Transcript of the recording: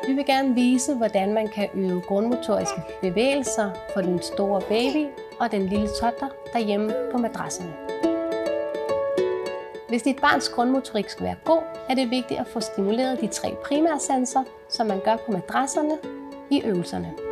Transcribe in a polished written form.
Vi vil gerne vise, hvordan man kan øve grundmotoriske bevægelser for den store baby og den lille toddler derhjemme på madrasserne. Hvis dit barns grundmotorik skal være god, er det vigtigt at få stimuleret de 3 primære sanser, som man gør på madrasserne i øvelserne.